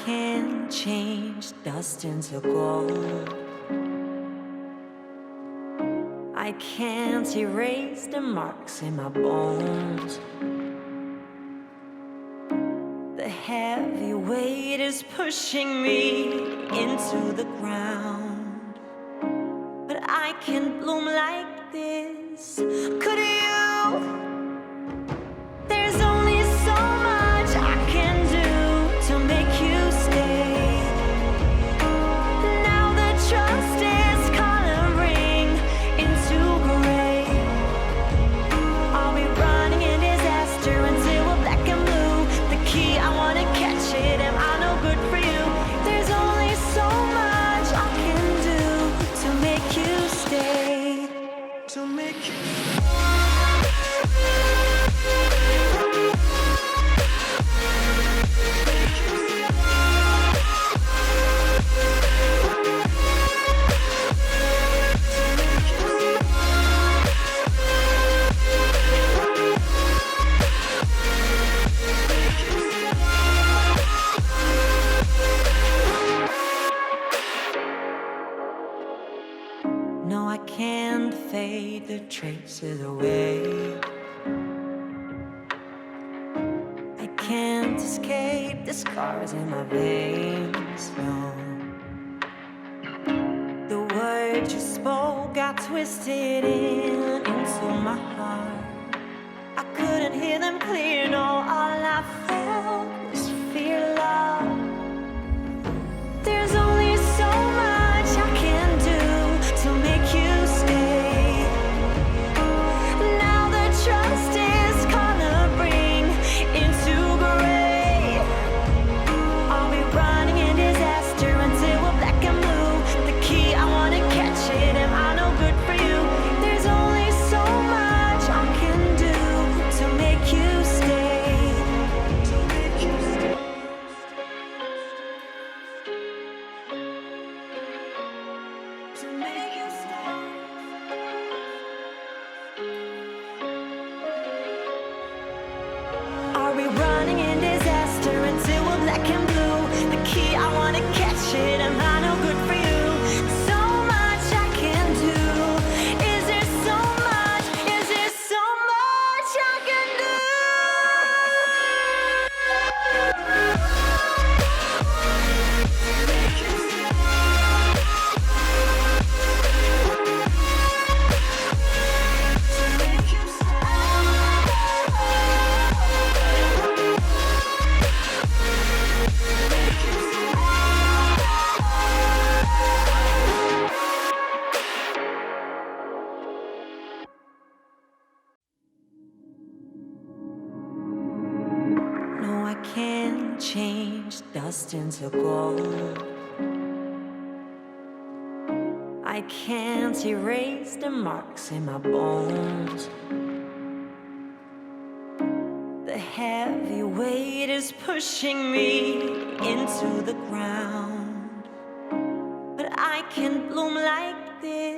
can change dust into gold. I can't erase the marks in my bones. The heavy weight is pushing me into the ground. But I can't bloom like this. Could you? There's only so much I can do to make you stay. Now the trust is coloring into gray. Are we running in disaster until we're black and blue? The key, I wanna catch it. Am I no good for you? There's only so much I can do to make you stay. To make you No, I can't fade the traces away. I can't escape the scars in my veins, no. The words you spoke got twisted into my heart. I couldn't hear them clear, no, all I felt was fear, love. There's only so much I can do to make you stay. Now the trust is coloring into gray. Are we running in disaster until we're black and blue? The key, I wanna catch it. Am I no good for you? There's only so much I can do to make you stay. To make you stay. To make you stay. Are we running in disaster until we're black and blue? The key, I wanna catch it. Am I no good for you? So much I can do. Is there so much? Is there so much I can do? No, I can't change dust into gold. I can't erase the marks in my bones. The heavy weight is pushing me into the ground. But I can't bloom like this.